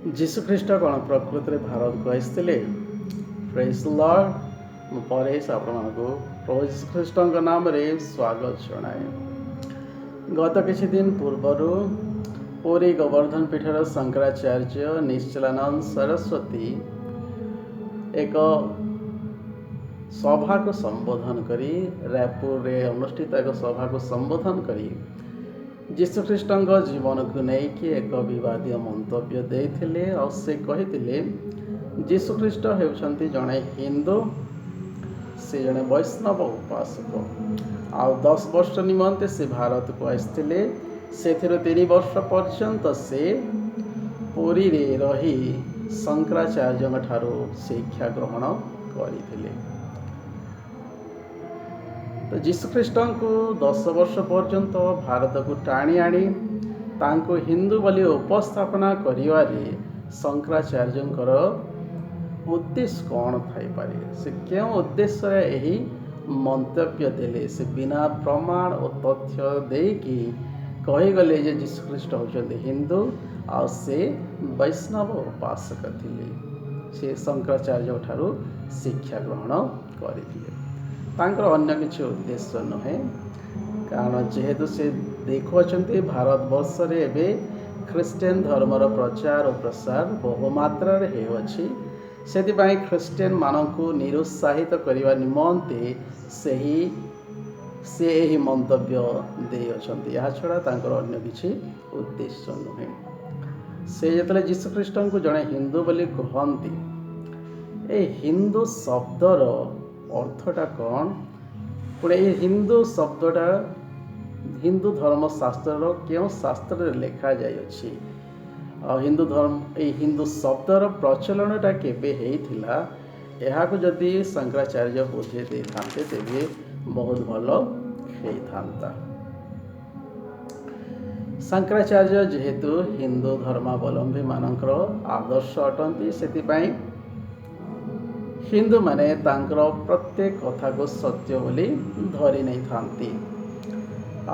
ଯୀଶୁଖ୍ରୀଷ୍ଟ କ'ଣ ପ୍ରକୃତରେ ଭାରତକୁ ଆସିଥିଲେ? ପ୍ରେଜ୍ ଲର୍ଡ। ମୁଁ ପରେଶ ଆପଣମାନଙ୍କୁ ପ୍ରଭୁ ଯୀଶୁଖ୍ରୀଷ୍ଟଙ୍କ ନାମରେ ସ୍ୱାଗତ ଜଣାଏ। ଗତ କିଛି ଦିନ ପୂର୍ବରୁ ପୁରୀ ଗୋବର୍ଦ୍ଧନ ପୀଠର ଶଙ୍କରାଚାର୍ଯ୍ୟ ନିଶ୍ଚଳାନନ୍ଦ ସରସ୍ୱତୀ ଏକ ସଭାକୁ ସମ୍ବୋଧନ କରି ରାୟପୁରରେ ଅନୁଷ୍ଠିତ ଏକ ସଭାକୁ ସମ୍ବୋଧନ କରି ଯୀଶୁଖ୍ରୀଷ୍ଟଙ୍କ ଜୀବନକୁ ନେଇକି ଏକ ବିବାଦୀୟ ମନ୍ତବ୍ୟ ଦେଇଥିଲେ। ଆଉ ସେ କହିଥିଲେ ଯୀଶୁଖ୍ରୀଷ୍ଟ ହେଉଛନ୍ତି ଜଣେ ହିନ୍ଦୁ, ସେ ଜଣେ ବୈଷ୍ଣବ ଉପାସକ। ଆଉ 10 ବର୍ଷ ନିମନ୍ତେ ସେ ଭାରତକୁ ଆସିଥିଲେ। ସେଥିରୁ 3 ବର୍ଷ ପର୍ଯ୍ୟନ୍ତ ସେ ପୁରୀରେ ରହି ଶଙ୍କରାଚାର୍ଯ୍ୟଙ୍କ ଠାରୁ ଶିକ୍ଷା ଗ୍ରହଣ କରିଥିଲେ। ତ ଯୀଶୁଖ୍ରୀଷ୍ଟଙ୍କୁ 10 ବର୍ଷ ପର୍ଯ୍ୟନ୍ତ ଭାରତକୁ ଟାଣି ଆଣି ତାଙ୍କୁ ହିନ୍ଦୁ ବୋଲି ଉପସ୍ଥାପନା କରିବାରେ ଶଙ୍କରାଚାର୍ଯ୍ୟଙ୍କର ଉଦ୍ଦେଶ୍ୟ କ'ଣ ଥାଇପାରେ? ସେ କେଉଁ ଉଦ୍ଦେଶ୍ୟରେ ଏହି ମନ୍ତବ୍ୟ ଦେଲେ? ସେ ବିନା ପ୍ରମାଣ ଓ ତଥ୍ୟ ଦେଇକି କହିଗଲେ ଯେ ଯୀଶୁଖ୍ରୀଷ୍ଟ ହେଉଛନ୍ତି ହିନ୍ଦୁ ଆଉ ସେ ବୈଷ୍ଣବ ଉପାସକ ଥିଲେ, ସେ ଶଙ୍କରାଚାର୍ଯ୍ୟଙ୍କ ଠାରୁ ଶିକ୍ଷା ଗ୍ରହଣ କରିଥିଲେ। ତାଙ୍କର ଅନ୍ୟ କିଛି ଉଦ୍ଦେଶ୍ୟ ନୁହେଁ, କାରଣ ଯେହେତୁ ସେ ଦେଖୁଅଛନ୍ତି ଭାରତବର୍ଷରେ ଏବେ ଖ୍ରୀଷ୍ଟିଆନ ଧର୍ମର ପ୍ରଚାର ଓ ପ୍ରସାର ବହୁ ମାତ୍ରାରେ ହେଉଅଛି। ସେଥିପାଇଁ ଖ୍ରୀଷ୍ଟିଆନମାନଙ୍କୁ ନିରୁତ୍ସାହିତ କରିବା ନିମନ୍ତେ ସେ ଏହି ମନ୍ତବ୍ୟ ଦେଇଅଛନ୍ତି। ଏହା ଛଡ଼ା ତାଙ୍କର ଅନ୍ୟ କିଛି ଉଦ୍ଦେଶ୍ୟ ନୁହେଁ। ସେ ଯେତେବେଳେ ଯୀଶୁଖ୍ରୀଷ୍ଟଙ୍କୁ ଜଣେ ହିନ୍ଦୁ ବୋଲି କୁହନ୍ତି, ଏ ହିନ୍ଦୁ ଶବ୍ଦର ଅର୍ଥଟା କ'ଣ? ପୁଣି ଏହି ହିନ୍ଦୁ ଶବ୍ଦଟା ହିନ୍ଦୁ ଧର୍ମଶାସ୍ତ୍ରର କେଉଁ ଶାସ୍ତ୍ରରେ ଲେଖାଯାଇଅଛି? ଆଉ ଏହି ହିନ୍ଦୁ ଶବ୍ଦର ପ୍ରଚଳନଟା କେବେ ହେଇଥିଲା? ଏହାକୁ ଯଦି ଶଙ୍କରାଚାର୍ଯ୍ୟ ବୁଝେଇ ଦେଇଥାନ୍ତେ ତେବେ ବହୁତ ଭଲ ହେଇଥାନ୍ତା। ଶଙ୍କରାଚାର୍ଯ୍ୟ ଯେହେତୁ ହିନ୍ଦୁ ଧର୍ମାବଲମ୍ବୀମାନଙ୍କର ଆଦର୍ଶ ଅଟନ୍ତି, ସେଥିପାଇଁ ହିନ୍ଦୁମାନେ ତାଙ୍କର ପ୍ରତ୍ୟେକ କଥାକୁ ସତ୍ୟ ବୋଲି ଧରି ନେଇଥାନ୍ତି।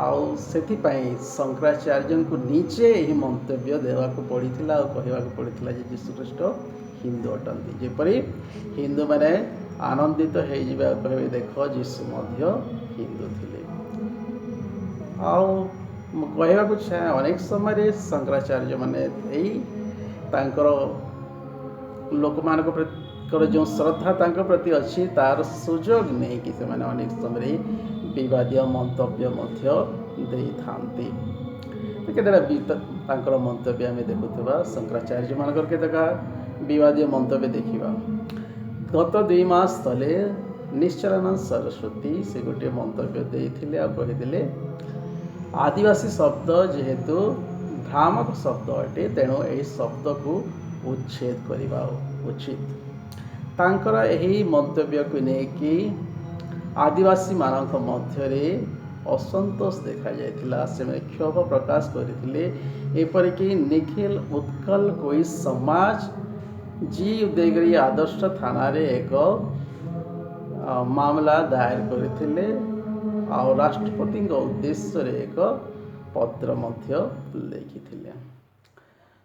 ଆଉ ସେଥିପାଇଁ ଶଙ୍କରାଚାର୍ଯ୍ୟଙ୍କୁ ନିଜେ ଏହି ମନ୍ତବ୍ୟ ଦେବାକୁ ପଡ଼ିଥିଲା ଆଉ କହିବାକୁ ପଡ଼ିଥିଲା ଯେ ଯୀଶୁଖ୍ରୀଷ୍ଟ ହିନ୍ଦୁ ଅଟନ୍ତି। ଯେପରି ହିନ୍ଦୁମାନେ ଆନନ୍ଦିତ ହେଇଯିବା କହିବେ, ଦେଖ ଯୀଶୁ ମଧ୍ୟ ହିନ୍ଦୁ ଥିଲେ। ଆଉ ମୁଁ କହିବାକୁ ଚାହେଁ, ଅନେକ ସମୟରେ ଶଙ୍କରାଚାର୍ଯ୍ୟମାନେ ଏଇ ତାଙ୍କର ଲୋକମାନଙ୍କ ଯେଉଁ ଶ୍ରଦ୍ଧା ତାଙ୍କ ପ୍ରତି ଅଛି ତାର ସୁଯୋଗ ନେଇକି ସେମାନେ ଅନେକ ସମୟରେ ବିବାଦୀୟ ମନ୍ତବ୍ୟ ମଧ୍ୟ ଦେଇଥାନ୍ତି। କେତେଟା ତାଙ୍କର ମନ୍ତବ୍ୟ ଆମେ ଦେଖୁଥିବା, ଶଙ୍କରାଚାର୍ଯ୍ୟମାନଙ୍କର କେତେଟା ବିବାଦୀୟ ମନ୍ତବ୍ୟ ଦେଖିବା। ଗତ 2 ମାସ ତଳେ ନିଶ୍ଚଳାନନ୍ଦ ସରସ୍ୱତୀ ସେ ଗୋଟିଏ ମନ୍ତବ୍ୟ ଦେଇଥିଲେ ଆଉ କହିଥିଲେ ଆଦିବାସୀ ଶବ୍ଦ ଯେହେତୁ ଭ୍ରାମକ ଶବ୍ଦ ଅଟେ, ତେଣୁ ଏହି ଶବ୍ଦକୁ ଉଚ୍ଛେଦ କରିବା ଉଚିତ। ତାଙ୍କର ଏହି ମନ୍ତବ୍ୟକୁ ନେଇକି ଆଦିବାସୀମାନଙ୍କ ମଧ୍ୟରେ ଅସନ୍ତୋଷ ଦେଖାଯାଇଥିଲା। ସେମାନେ କ୍ଷୋଭ ପ୍ରକାଶ କରିଥିଲେ। ଏପରିକି ନିଖିଲ ଉତ୍କଳ କୋଇ ସମାଜ ଜି ଉଦୟଗିରି ଆଦର୍ଶ ଥାନାରେ ଏକ ମାମଲା ଦାୟର କରିଥିଲେ ଆଉ ରାଷ୍ଟ୍ରପତିଙ୍କ ଉଦ୍ଦେଶ୍ୟରେ ଏକ ପତ୍ର ମଧ୍ୟ ଲେଖିଥିଲେ।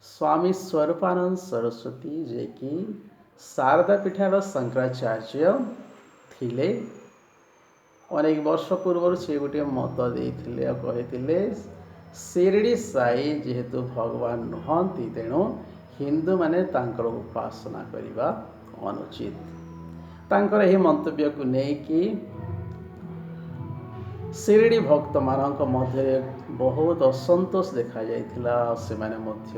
ସ୍ୱାମୀ ସ୍ୱରୂପାନନ୍ଦ ସରସ୍ୱତୀ ଯିଏକି ଶାରଦା ପୀଠର ଶଙ୍କରାଚାର୍ଯ୍ୟ ଥିଲେ, ଅନେକ ବର୍ଷ ପୂର୍ବରୁ ସେ ଗୋଟିଏ ମତ ଦେଇଥିଲେ ଆଉ କହିଥିଲେ ଶିରିଡ଼ି ସାଇ ଯେହେତୁ ଭଗବାନ ନୁହନ୍ତି, ତେଣୁ ହିନ୍ଦୁମାନେ ତାଙ୍କର ଉପାସନା କରିବା ଅନୁଚିତ। ତାଙ୍କର ଏହି ମନ୍ତବ୍ୟକୁ ନେଇକି ଶିରିଡ଼ି ଭକ୍ତମାନଙ୍କ ମଧ୍ୟରେ ବହୁତ ଅସନ୍ତୋଷ ଦେଖାଯାଇଥିଲା। ସେମାନେ ମଧ୍ୟ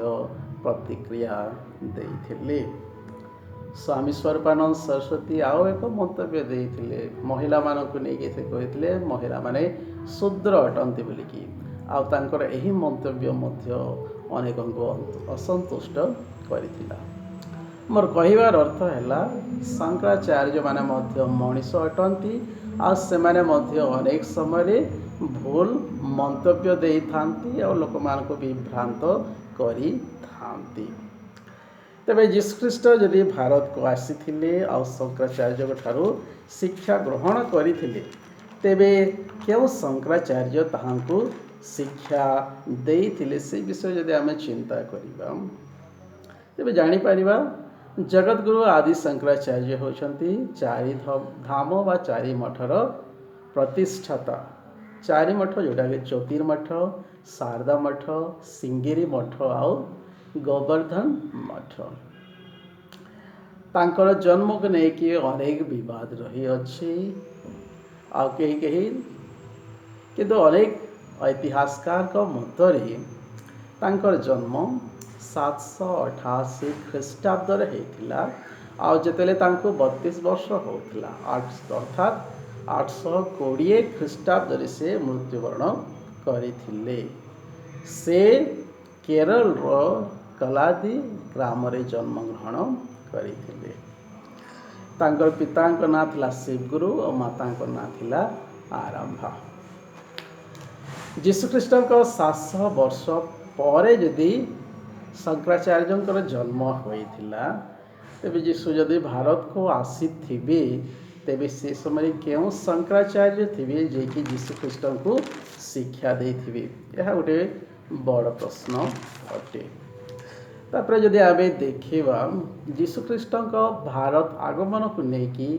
ପ୍ରତିକ୍ରିୟା ଦେଇଥିଲେ। ସ୍ୱାମୀ ସ୍ୱରୂପାନନ୍ଦ ସରସ୍ୱତୀ ଆଉ ଏକ ମନ୍ତବ୍ୟ ଦେଇଥିଲେ, ମହିଳାମାନଙ୍କୁ ନେଇକି ସେ କହିଥିଲେ ମହିଳାମାନେ ଶୂଦ୍ର ଅଟନ୍ତି ବୋଲିକି। ଆଉ ତାଙ୍କର ଏହି ମନ୍ତବ୍ୟ ମଧ୍ୟ ଅନେକଙ୍କୁ ଅସନ୍ତୁଷ୍ଟ କରିଥିଲା। ମୋର କହିବାର ଅର୍ଥ ହେଲା, ଶଙ୍କରାଚାର୍ଯ୍ୟମାନେ ମଧ୍ୟ ମଣିଷ ଅଟନ୍ତି ଆଉ ସେମାନେ ମଧ୍ୟ ଅନେକ ସମୟରେ ଭୁଲ ମନ୍ତବ୍ୟ ଦେଇଥାନ୍ତି ଆଉ ଲୋକମାନଙ୍କୁ ବିଭ୍ରାନ୍ତ କରିଥାନ୍ତି। ତେବେ ଯୀଶୁଖ୍ରୀଷ୍ଟ ଯଦି ଭାରତକୁ ଆସିଥିଲେ ଆଉ ଶଙ୍କରାଚାର୍ଯ୍ୟଙ୍କ ଠାରୁ ଶିକ୍ଷା ଗ୍ରହଣ କରିଥିଲେ, ତେବେ କେଉଁ ଶଙ୍କରାଚାର୍ଯ୍ୟ ତାହାଙ୍କୁ ଶିକ୍ଷା ଦେଇଥିଲେ ସେ ବିଷୟ ଯଦି ଆମେ ଚିନ୍ତା କରିବା, ତେବେ ତେବେ ଜାଣିପାରିବା ଜଗତଗୁରୁ ଆଦି ଶଙ୍କରାଚାର୍ଯ୍ୟ ହେଉଛନ୍ତି ଚାରି ଧାମ ବା ଚାରି ମଠର ପ୍ରତିଷ୍ଠାତା। ଚାରି ମଠ ଯେଉଁଟାକି ଜ୍ୟୋତିର୍ମଠ, ଶାରଦା ମଠ, ସିଙ୍ଗିରି ମଠ ଆଉ ଗୋବର୍ଦ୍ଧନ ମଠ। ତାଙ୍କର ଜନ୍ମକୁ ନେଇକି ଅନେକ ବିବାଦ ରହିଅଛି। ଆଉ କେହି କିନ୍ତୁ ଅନେକ ଐତିହାସିକଙ୍କ ମତରେ ତାଙ୍କର ଜନ୍ମ 788 ଖ୍ରୀଷ୍ଟାବ୍ଦରେ ହେଇଥିଲା। ଆଉ ଯେତେବେଳେ ତାଙ୍କୁ 32 ବର୍ଷ ହେଉଥିଲା ଅର୍ଥାତ୍ 820 ଖ୍ରୀଷ୍ଟାବ୍ଦରେ ସେ ମୃତ୍ୟୁବରଣ କରିଥିଲେ। ସେ କେରଳର କଲାଦି ଗ୍ରାମରେ ଜନ୍ମଗ୍ରହଣ କରିଥିଲେ। ତାଙ୍କର ପିତାଙ୍କ ନାଁ ଥିଲା ଶିବଗୁରୁ ଓ ମାତାଙ୍କ ନାଁ ଥିଲା ଆରମ୍ଭା। ଯୀଶୁଖ୍ରୀଷ୍ଟଙ୍କ 700 ବର୍ଷ ପରେ ଯଦି ଶଙ୍କରାଚାର୍ଯ୍ୟଙ୍କର ଜନ୍ମ ହୋଇଥିଲା, ତେବେ ଯୀଶୁ ଯଦି ଭାରତକୁ ଆସିଥିବେ, ତେବେ ସେ ସମୟରେ କେଉଁ ଶଙ୍କରାଚାର୍ଯ୍ୟ ଥିବେ ଯିଏକି ଯୀଶୁଖ୍ରୀଷ୍ଟଙ୍କୁ ଶିକ୍ଷା ଦେଇଥିବେ? ଏହା ଗୋଟେ ବଡ଼ ପ୍ରଶ୍ନ ଅଟେ। ତାପରେ ଯଦି ଆମେ ଦେଖିବା ଯୀଶୁଖ୍ରୀଷ୍ଟଙ୍କ ଭାରତ ଆଗମନକୁ ନେଇକି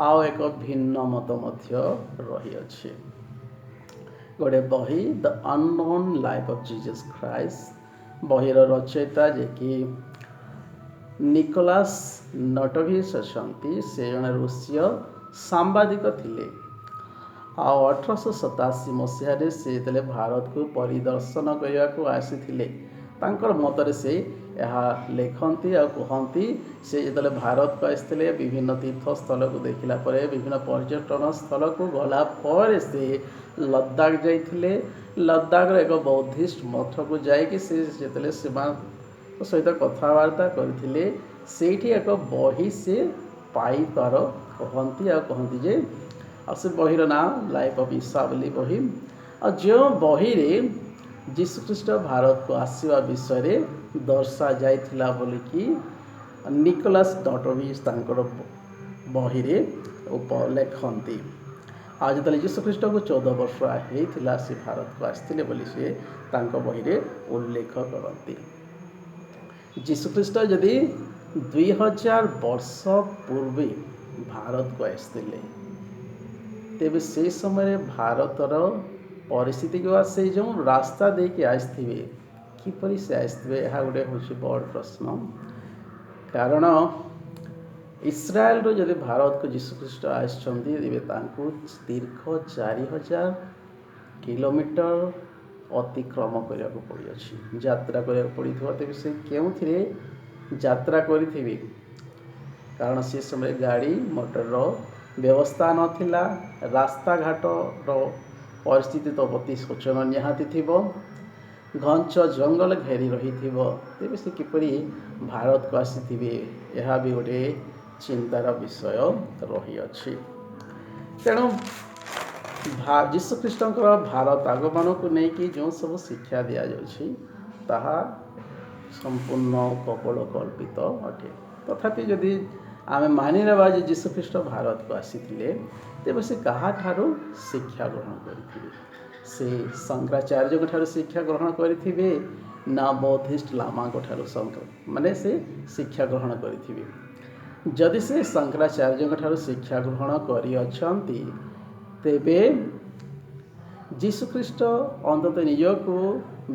ଆଉ ଏକ ଭିନ୍ନ ମତ ମଧ୍ୟ ରହିଅଛି। ଗୋଟେ ବହି ଦ ଅନନୋନ୍ ଲାଇଫ୍ ଅଫ୍ ଜିଜସ୍ ଖ୍ରାଇଷ୍ଟ, ବହିର ରଚୟିତା ଯିଏକି ନିକୋଲାସ୍ ନଟୋଭିଚ୍ ଅଛନ୍ତି। ସେ ଜଣେ ରୁଷୀୟ ସାମ୍ବାଦିକ ଥିଲେ। ଆଉ 1887 ମସିହାରେ ସେ ଯେତେବେଳେ ଭାରତକୁ ପରିଦର୍ଶନ କରିବାକୁ ଆସିଥିଲେ, ତାଙ୍କର ମତରେ ସେ ଏହା ଲେଖନ୍ତି ଆଉ କୁହନ୍ତି। ସେ ଯେତେବେଳେ ଭାରତକୁ ଆସିଥିଲେ, ବିଭିନ୍ନ ତୀର୍ଥସ୍ଥଳକୁ ଦେଖିଲା ପରେ, ବିଭିନ୍ନ ପର୍ଯ୍ୟଟନ ସ୍ଥଳକୁ ଗଲା ପରେ ସେ ଲଦାଖ ଯାଇଥିଲେ। ଲଦାଖର ଏକ ବୌଦ୍ଧିଷ୍ଟ ମଠକୁ ଯାଇକି ସେ ଯେତେବେଳେ ସେମାନଙ୍କ ସହିତ କଥାବାର୍ତ୍ତା କରିଥିଲେ, ସେଇଠି ଏକ ବହି ସେ ପାଇବାର କହନ୍ତି ଯେ, ଆଉ ସେ ବହିର ନାଁ ଲାଇଫ୍ ଅଫ୍ ଇସା ବୋଲି ବହି। ଆଉ ଯେଉଁ ବହିରେ ଯୀଶୁଖ୍ରୀଷ୍ଟ ଭାରତକୁ ଆସିବା ବିଷୟରେ ଦର୍ଶାଯାଇଥିଲା ବୋଲିକି ନିକୋଲାସ୍ ନଟୋଭିଚ୍ ତାଙ୍କର ବହିରେ ଲେଖନ୍ତି। ଆଉ ଯେତେବେଳେ ଯୀଶୁଖ୍ରୀଷ୍ଟଙ୍କୁ 14 ବର୍ଷ ହେଇଥିଲା ସେ ଭାରତକୁ ଆସିଥିଲେ ବୋଲି ସେ ତାଙ୍କ ବହିରେ ଉଲ୍ଲେଖ କରନ୍ତି। ଯୀଶୁଖ୍ରୀଷ୍ଟ ଯଦି 2000 ବର୍ଷ ପୂର୍ବେ ଭାରତକୁ ଆସିଥିଲେ, ତେବେ ସେହି ସମୟରେ ଭାରତର ପରିସ୍ଥିତି ବା ସେ ଯେଉଁ ରାସ୍ତା ଦେଇକି ଆସିଥିବେ, କିପରି ସେ ଆସିଥିବେ, ଏହା ଗୋଟେ ହେଉଛି ବଡ଼ ପ୍ରଶ୍ନ। କାରଣ ଇସ୍ରାଏଲରୁ ଯଦି ଭାରତକୁ ଯୀଶୁଖ୍ରୀଷ୍ଟ ଆସିଛନ୍ତି, ତେବେ ତାଙ୍କୁ ଦୀର୍ଘ 4000 କିଲୋମିଟର ଅତିକ୍ରମ କରିବାକୁ ପଡ଼ିଅଛି, ଯାତ୍ରା କରିବାକୁ ପଡ଼ିଥିବ। ତେବେ ସେ କେଉଁଥିରେ ଯାତ୍ରା କରିଥିବେ? କାରଣ ସେ ସମୟରେ ଗାଡ଼ି ମଟରର ବ୍ୟବସ୍ଥା ନଥିଲା। ରାସ୍ତାଘାଟର ପରିସ୍ଥିତି ତ ଅତି ଶୋଚନୀୟ ନିହାତି ଥିବ। ଘଞ୍ଚ ଜଙ୍ଗଲ ଘେରି ରହିଥିବ। ତେବେ ସେ କିପରି ଭାରତକୁ ଆସିଥିବେ, ଏହା ବି ଗୋଟେ ଚିନ୍ତାର ବିଷୟ ରହିଅଛି। ତେଣୁ ଯୀଶୁଖ୍ରୀଷ୍ଟଙ୍କର ଭାରତ ଆଗମନକୁ ନେଇକି ଯେଉଁ ସବୁ ଶିକ୍ଷା ଦିଆଯାଉଛି, ତାହା ସମ୍ପୂର୍ଣ୍ଣ କପୋଳକଳ୍ପିତ ଅଟେ। ତଥାପି ଯଦି ଆମେ ମାନିନେବା ଯେ ଯୀଶୁଖ୍ରୀଷ୍ଟ ଭାରତକୁ ଆସିଥିଲେ, ତେବେ ସେ କାହାଠାରୁ ଶିକ୍ଷା ଗ୍ରହଣ କରିଥିବେ? ସେ ଶଙ୍କରାଚାର୍ଯ୍ୟଙ୍କ ଠାରୁ ଶିକ୍ଷା ଗ୍ରହଣ କରିଥିବେ ନା ବୌଦ୍ଧିଷ୍ଟ ଲାମାଙ୍କ ଠାରୁ ସେ ଶିକ୍ଷା ଗ୍ରହଣ କରିଥିବେ? ଯଦି ସେ ଶଙ୍କରାଚାର୍ଯ୍ୟଙ୍କ ଠାରୁ ଶିକ୍ଷା ଗ୍ରହଣ କରିଅଛନ୍ତି, ତେବେ ଯୀଶୁଖ୍ରୀଷ୍ଟ ଅନ୍ତତଃ ନିଜକୁ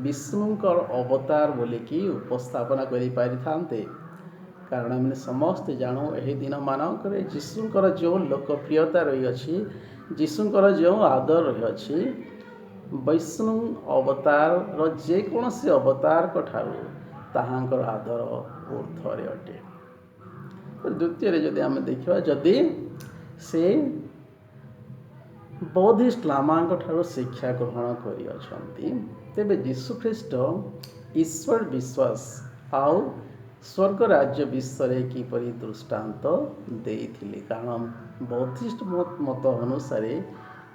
ବିଷ୍ଣୁଙ୍କର ଅବତାର ବୋଲିକି ଉପସ୍ଥାପନ କରିପାରିଥାନ୍ତେ। କାରଣ ଆମେ ସମସ୍ତେ ଜାଣୁ ଏହି ଦିନମାନଙ୍କରେ ଯୀଶୁଙ୍କର ଯେଉଁ ଲୋକପ୍ରିୟତା ରହିଅଛି, ଯୀଶୁଙ୍କର ଯେଉଁ ଆଦର ରହିଅଛି, ବିଷ୍ଣୁ ଅବତାରର ଯେକୌଣସି ଅବତାରଙ୍କ ଠାରୁ ତାହାଙ୍କର ଆଦର ଊର୍ଦ୍ଧ୍ୱରେ ଅଟେ। ଦ୍ୱିତୀୟରେ ଯଦି ଆମେ ଦେଖିବା, ଯଦି ସେ ବୌଦ୍ଧିଷ୍ଟ ଲାମାଙ୍କ ଠାରୁ ଶିକ୍ଷା ଗ୍ରହଣ କରିଅଛନ୍ତି, ତେବେ ଯୀଶୁଖ୍ରୀଷ୍ଟ ଈଶ୍ୱର ବିଶ୍ୱାସ ଆଉ ସ୍ୱର୍ଗ ରାଜ୍ୟ ବିଷୟରେ କିପରି ଦୃଷ୍ଟାନ୍ତ ଦେଇଥିଲେ? କାରଣ ବୌଦ୍ଧିଷ୍ଟ ମତ ଅନୁସାରେ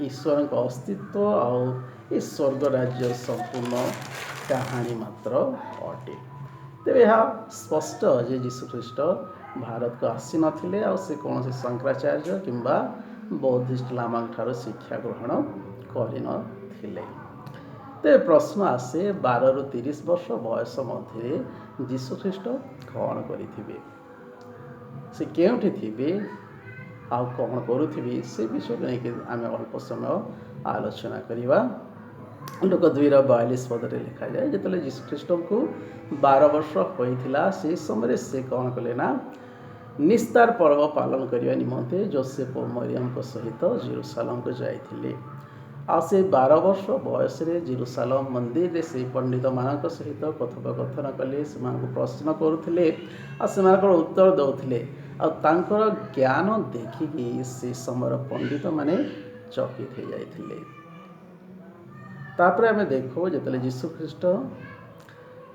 ଈଶ୍ୱରଙ୍କ ଅସ୍ତିତ୍ୱ ଆଉ ଏ ସ୍ୱର୍ଗ ରାଜ୍ୟ ସମ୍ପୂର୍ଣ୍ଣ କାହାଣୀ ମାତ୍ର ଅଟେ। ତେବେ ଏହା ସ୍ପଷ୍ଟ ଯେ ଯୀଶୁଖ୍ରୀଷ୍ଟ ଭାରତକୁ ଆସିନଥିଲେ ଆଉ ସେ କୌଣସି ଶଙ୍କରାଚାର୍ଯ୍ୟ କିମ୍ବା ବୌଦ୍ଧିଷ୍ଟ ଲାମାଙ୍କ ଠାରୁ ଶିକ୍ଷା ଗ୍ରହଣ କରିନଥିଲେ। ତେବେ ପ୍ରଶ୍ନ ଆସେ, 12ରୁ 30 ବର୍ଷ ବୟସ ମଧ୍ୟରେ ଯୀଶୁଖ୍ରୀଷ୍ଟ କ'ଣ କରିଥିବେ, ସେ କେଉଁଠି ଥିବେ ଆଉ କ'ଣ କରୁଥିବେ ସେ ବିଷୟରେ ନେଇକି ଆମେ ଅଳ୍ପ ସମୟ ଆଲୋଚନା କରିବା। ଲୋକ 2:42 ପଦରେ ଲେଖାଯାଏ, ଯେତେବେଳେ ଯୀଶୁଖ୍ରୀଷ୍ଟଙ୍କୁ 12 ବର୍ଷ ହୋଇଥିଲା ସେହି ସମୟରେ ସେ କ'ଣ କଲେ ନା ନିସ୍ତାର ପର୍ବ ପାଳନ କରିବା ନିମନ୍ତେ ଯୋସେଫ ଓ ମରିୟମଙ୍କ ସହିତ ଜେରୁସାଲେମକୁ ଯାଇଥିଲେ। ଆଉ ସେ 12 ବର୍ଷ ବୟସରେ ଜେରୁସାଲେମ ମନ୍ଦିରରେ ସେହି ପଣ୍ଡିତମାନଙ୍କ ସହିତ କଥୋପକଥନ କଲେ, ସେମାନଙ୍କୁ ପ୍ରଶ୍ନ କରୁଥିଲେ ଆଉ ସେମାନଙ୍କର ଉତ୍ତର ଦେଉଥିଲେ। ଆଉ ତାଙ୍କର ଜ୍ଞାନ ଦେଖିକି ସେ ସମୟର ପଣ୍ଡିତମାନେ ଚକିତ ହୋଇଯାଇଥିଲେ। ତାପରେ ଆମେ ଦେଖୁ ଯେତେବେଳେ ଯୀଶୁଖ୍ରୀଷ୍ଟ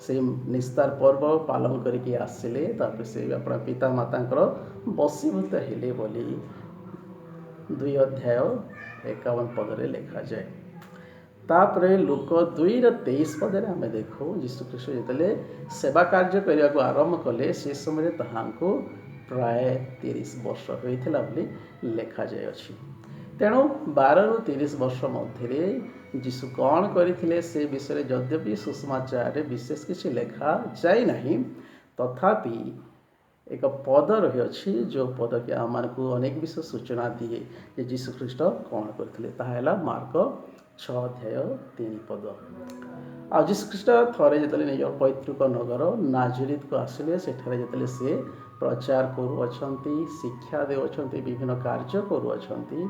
ସେ ନିସ୍ତାର ପର୍ବ ପାଳନ କରିକି ଆସିଲେ, ତାପରେ ସେ ଆପଣ ପିତା ମାତାଙ୍କର ବଶୀଭୂତ ହେଲେ ବୋଲି 2:51 ପଦରେ ଲେଖାଯାଏ। ତାପରେ ଲୁକ 2:23 ପଦରେ ଆମେ ଦେଖୁ ଯୀଶୁଖ୍ରୀଷ୍ଟ ଯେତେବେଳେ ସେବା କାର୍ଯ୍ୟ କରିବାକୁ ଆରମ୍ଭ କଲେ ସେ ସମୟରେ ତାହାଙ୍କୁ ପ୍ରାୟ 30 ବର୍ଷ ହୋଇଥିଲା ବୋଲି ଲେଖାଯାଇଅଛି। ତେଣୁ 12ରୁ 30 ବର୍ଷ ମଧ୍ୟରେ ଯୀଶୁ କ'ଣ କରିଥିଲେ ସେ ବିଷୟରେ ଯଦ୍ୟପି ସୁସମାଚାରରେ ବିଶେଷ କିଛି ଲେଖାଯାଇନାହିଁ, ତଥାପି ଏକ ପଦ ରହିଅଛି ଯେଉଁ ପଦକି ଆମମାନଙ୍କୁ ଅନେକ ବିଷୟ ସୂଚନା ଦିଏ ଯେ ଯୀଶୁଖ୍ରୀଷ୍ଟ କ'ଣ କରିଥିଲେ। ତାହା ହେଲା ମାର୍କ 6:3 ପଦ। ଆଉ ଯୀଶୁଖ୍ରୀଷ୍ଟ ଥରେ ଯେତେବେଳେ ନିଜର ପୈତୃକ ନଗର ନାଜରିତକୁ ଆସିଲେ, ସେଠାରେ ଯେତେବେଳେ ସେ ପ୍ରଚାର କରୁଅଛନ୍ତି, ଶିକ୍ଷା ଦେଉଅଛନ୍ତି, ବିଭିନ୍ନ କାର୍ଯ୍ୟ କରୁଅଛନ୍ତି,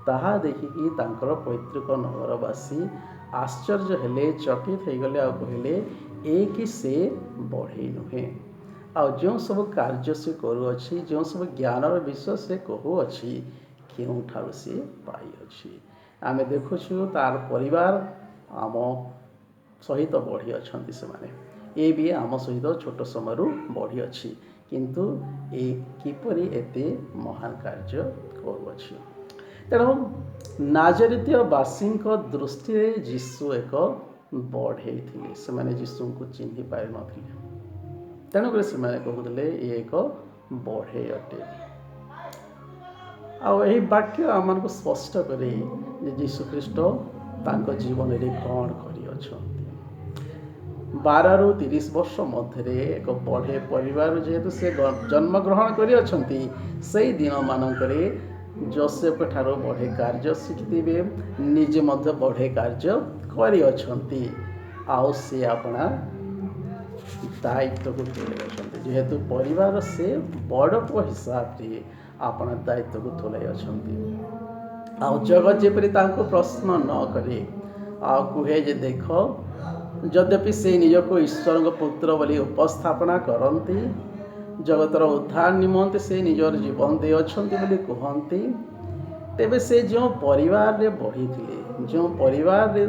ତାହା ଦେଖିକି ତାଙ୍କର ପୈତୃକ ନଗରବାସୀ ଆଶ୍ଚର୍ଯ୍ୟ ହେଲେ, ଚକିତ ହୋଇଗଲେ ଆଉ କହିଲେ ଏ କି ସେ ବଢ଼େଇ ନୁହେଁ। ଆଉ ଯେଉଁ ସବୁ କାର୍ଯ୍ୟ ସେ କରୁଅଛି, ଯେଉଁ ସବୁ ଜ୍ଞାନର ବିଷୟ ସେ କହୁଅଛି, କେଉଁଠାରୁ ସେ ପାଇଅଛି। ଆମେ ଦେଖୁଛୁ ତାର ପରିବାର ଆମ ସହିତ ବଢ଼ି ଅଛନ୍ତି, ସେମାନେ ଏ ବି ଆମ ସହିତ ଛୋଟ ସମୟରୁ ବଢ଼ିଅଛି, କିନ୍ତୁ ଏ କିପରି ଏତେ ମହାନ କାର୍ଯ୍ୟ କରୁଅଛି। ତେଣୁ ନାଜରିତୀୟ ବାସୀଙ୍କ ଦୃଷ୍ଟିରେ ଯୀଶୁ ଏକ ବଢ଼େଇ ଥିଲେ, ସେମାନେ ଯୀଶୁଙ୍କୁ ଚିହ୍ନି ପାରିନଥିଲେ। ତେଣୁକରି ସେମାନେ କହୁଥିଲେ ଏ ଏକ ବଢ଼େଇ ଅଟେ। ଆଉ ଏହି ବାକ୍ୟ ଆମମାନଙ୍କୁ ସ୍ପଷ୍ଟ କରେ ଯେ ଯୀଶୁଖ୍ରୀଷ୍ଟ ତାଙ୍କ ଜୀବନରେ କ'ଣ କରିଅଛନ୍ତି। 12ରୁ 30 ବର୍ଷ ମଧ୍ୟରେ ଏକ ବଢ଼େଇ ପରିବାର ଯେହେତୁ ସେ ଜନ୍ମଗ୍ରହଣ କରିଅଛନ୍ତି, ସେହି ଦିନମାନଙ୍କରେ ଯୋସେଫଙ୍କ ଠାରୁ ବଢ଼େଇ କାର୍ଯ୍ୟ ଶିଖିଥିବେ, ନିଜେ ମଧ୍ୟ ବଢ଼େଇ କାର୍ଯ୍ୟ କରିଅଛନ୍ତି। ଆଉ ସେ ଆପଣା ଦାୟିତ୍ୱକୁ ତୁଲାଇଅଛନ୍ତି, ଯେହେତୁ ପରିବାର ସେ ବଡ଼ ପୁଅ ହିସାବରେ ଆପଣା ଦାୟିତ୍ୱକୁ ତୁଲାଇଅଛନ୍ତି। ଆଉ ଜଗତ ଯେପରି ତାଙ୍କୁ ପ୍ରଶ୍ନ ନ କରେ ଆଉ କୁହେ ଯେ ଦେଖ, ଯଦ୍ୟପି ସେ ନିଜକୁ ଈଶ୍ୱରଙ୍କ ପୁତ୍ର ବୋଲି ଉପସ୍ଥାପନା କରନ୍ତି, ଜଗତର ଉଦ୍ଧାର ନିମନ୍ତେ ସେ ନିଜର ଜୀବନ ଦେଇଅଛନ୍ତି ବୋଲି କୁହନ୍ତି, ତେବେ ସେ ଯେଉଁ ପରିବାରରେ ବଢ଼ିଥିଲେ, ଯେଉଁ ପରିବାରରେ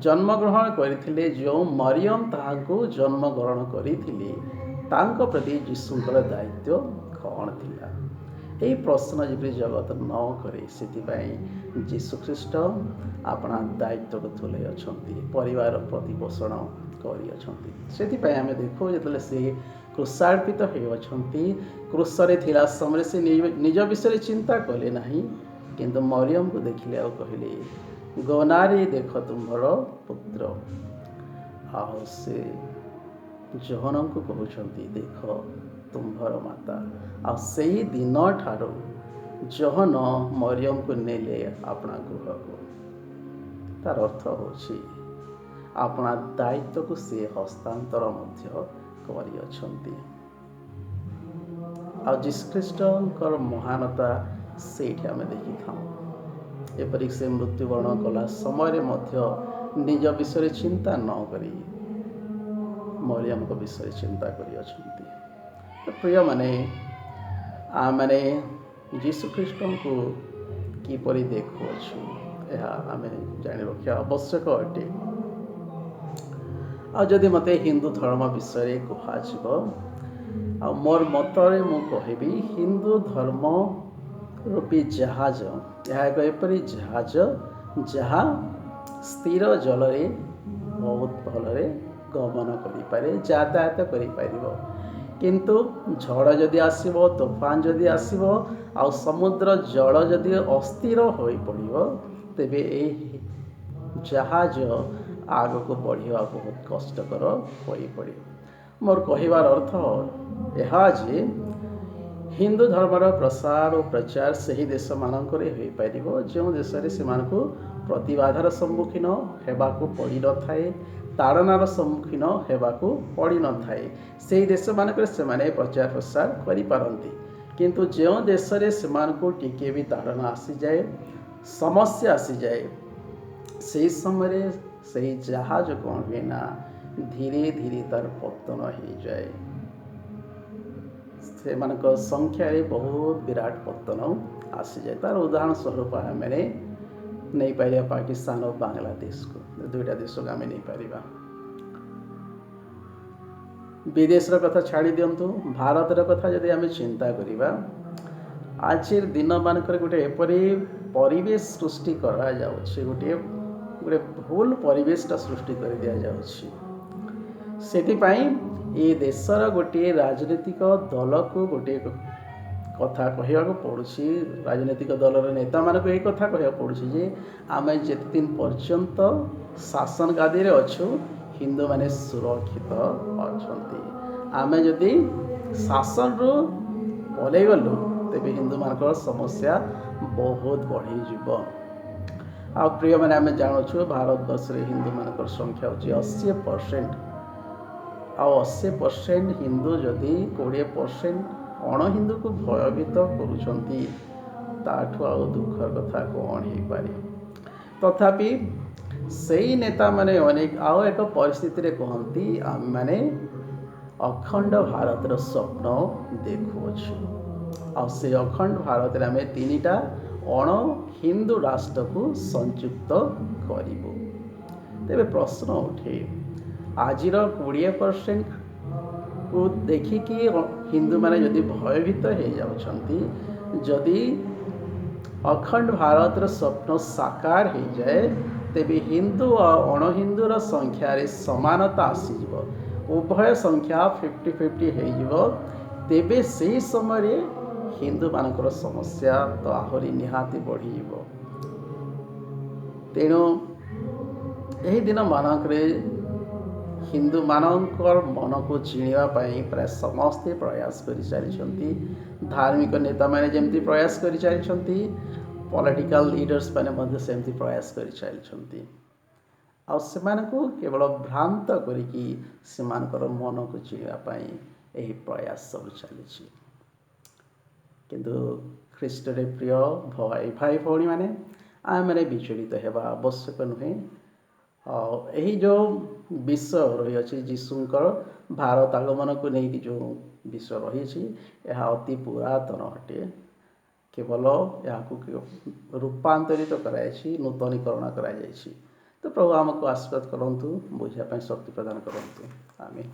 ଜନ୍ମଗ୍ରହଣ କରିଥିଲେ, ଯେଉଁ ମରିୟମ ତାହାଙ୍କୁ ଜନ୍ମଗ୍ରହଣ କରିଥିଲେ, ତାଙ୍କ ପ୍ରତି ଯୀଶୁଙ୍କର ଦାୟିତ୍ୱ କ'ଣ ଥିଲା? ଏହି ପ୍ରଶ୍ନ ଯେପରି ଜଗତ ନ କରେ, ସେଥିପାଇଁ ଯୀଶୁଖ୍ରୀଷ୍ଟ ଆପଣା ଦାୟିତ୍ୱକୁ ତୁଲାଇଅଛନ୍ତି, ପରିବାର ପ୍ରତିପୋଷଣ କରିଅଛନ୍ତି। ସେଥିପାଇଁ ଆମେ ଦେଖୁ ଯେତେବେଳେ ସେ କ୍ରୁଶାର୍ପିତ ହେଉଅଛନ୍ତି, କ୍ରୁଶରେ ଥିଲା ସମୟରେ ସେ ନିଜ ବିଷୟରେ ଚିନ୍ତା କଲେ ନାହିଁ, କିନ୍ତୁ ମରିୟମକୁ ଦେଖିଲେ ଆଉ କହିଲେ ଗନାରେ ଦେଖ ତୁମ୍ଭର ପୁତ୍ର। ଆଉ ସେ ଜହନଙ୍କୁ କହୁଛନ୍ତି ଦେଖ ତୁମ୍ଭର ମାତା। ଆଉ ସେହି ଦିନଠାରୁ ଜହନ ମରିୟମକୁ ନେଲେ ଆପଣା ଗୃହକୁ। ତାର ଅର୍ଥ ହେଉଛି ଆପଣା ଦାୟିତ୍ୱକୁ ସେ ହସ୍ତାନ୍ତର ମଧ୍ୟ କରିଅଛନ୍ତି। ଆଉ ଯୀଶୁଖ୍ରୀଷ୍ଟଙ୍କର ମହାନତା ସେଇଠି ଆମେ ଦେଖିଥାଉ। ଏପରିକି ସେ ମୃତ୍ୟୁବରଣ କଲା ସମୟରେ ମଧ୍ୟ ନିଜ ବିଷୟରେ ଚିନ୍ତା ନ କରି ମରିୟମଙ୍କ ବିଷୟରେ ଚିନ୍ତା କରିଅଛନ୍ତି। ପ୍ରିୟମାନେ, ଆମେ ଯୀଶୁଖ୍ରୀଷ୍ଟଙ୍କୁ କିପରି ଦେଖୁଅଛୁ ଏହା ଆମେ ଜାଣି ରଖିବା ଆବଶ୍ୟକ ଅଟେ। ଆଉ ଯଦି ମୋତେ ହିନ୍ଦୁ ଧର୍ମ ବିଷୟରେ କୁହାଯିବ, ଆଉ ମୋର ମତରେ ମୁଁ କହିବି ହିନ୍ଦୁ ଧର୍ମ ରୂପୀ ଜାହାଜ, ଏହା ଏକ ଏପରି ଜାହାଜ ଯାହା ସ୍ଥିର ଜଳରେ ବହୁତ ଭଲରେ ଗମନ କରିପାରେ, ଯାତାୟାତ କରିପାରିବ। କିନ୍ତୁ ଝଡ଼ ଯଦି ଆସିବ, ତୋଫାନ ଯଦି ଆସିବ, ଆଉ ସମୁଦ୍ର ଜଳ ଯଦି ଅସ୍ଥିର ହୋଇପଡ଼ିବ, ତେବେ ଏହି ଜାହାଜ ଆଗକୁ ବଢ଼ିବା ବହୁତ କଷ୍ଟକର ହୋଇପଡ଼ିବ। मोर कहबार अर्थ यह जे हिंदू धर्मर प्रसार और प्रचार से ही देश मानक हो जो देश से प्रतिबाधार सम्मुखीन होगाकू पड़ न थाए ताड़नार सम्मुखीन होगाकू पड़ न थाए से देश मानक से प्रचार प्रसार करिपारंती किंतु जो देश से टिके भी ताड़ना आसी जाए समस्या आसी जाए से समय से जहाज कौन हुए ना धीरे धीरे तार पतन हो जाए से संख्यार बहुत विराट पतन आसी जाए तार उदाहरण स्वरूप आम नहीं पार पाकिस्तान और बांग्लादेश को दुईटा देश को आम नहीं पार विदेशर कथा छाड़ी दिंतु भारतर कथा जदि आम चिंता करवा आज दिन मानक गोटे एपरी परिवेश सृष्टि करा जाउछि गोटे गोटे भूल परिवेशटा सृष्टि कर दिया जाउछि सेतिपाई ए देशर गोटे राजनीतिक दल को गोटे कथा कहवाक पड़ुछि राजनीतिक दलर नेता मानक यही कथा कहवाक पड़ुछि जे आमे जेते दिन पर्यंत शासन गादी रे अछु हिंदू माने सुरक्षित अछंती आमे जदि शासन रु पलै गलु तेबे हिंदू मानकर समस्या बहुत बढ़ी जीव आ प्रिय मैंने आम जानूँ भारत वर्ष रे हिंदू मानकर संख्या होची 80% आ 80% हिंदू जदि 20% अण हिंदू को भयभीत करुछंती ताठू आ दुखर कथा कौन हो पारे तथापि सही नेता माने अनेक आउ एक परिस्थिति रे कहती आम माने अखंड भारतर स्वप्न देखुअछु आ से अखंड भारत रे आमे तीनटा अण हिंदू राष्ट्र को संयुक्त करिबो तेबे प्रश्न उठे आजिर 20% को देखिकी हिंदू माने जदि भयभीत हो जाउछंती जदि अखंड भारतर स्वप्न साकार हो जाए तेबे हिंदू और अण हिंदूर संख्यार समानता आसीजिव उभय संख्या 50-50 हो तेबे से समय हिंदू मानकर समस्या तो आहरी निहाती बढ़ी तेणु यही दिन मानक हिंदू मानकर मन को चिणवा प्राय समस्ते प्रयास कर चली धार्मिक नेता मैंने जमती प्रयास कर चली पॉलिटिकल लीडर्स मैंने सेमती प्रयास कर चली आ केवल भ्रांत करिकी सेमानकर मन को चिणवा यही प्रयास सब चली किंतु ख्रीष्ट रे प्रिय भाई भौणी मैंने आम मैंने विचलित होगा आवश्यक नुहे यही जो विषय रही अछि जीशुंकर भारत आगमन को लेकिन जो विषय रही यह अति पुरातन अटे केवल यहाँ रूपांतरित कराई नूतनीकरण कराई तो प्रभु आमको आशीर्वाद करंतु बुझापी शक्ति प्रदान करंतु आमीन।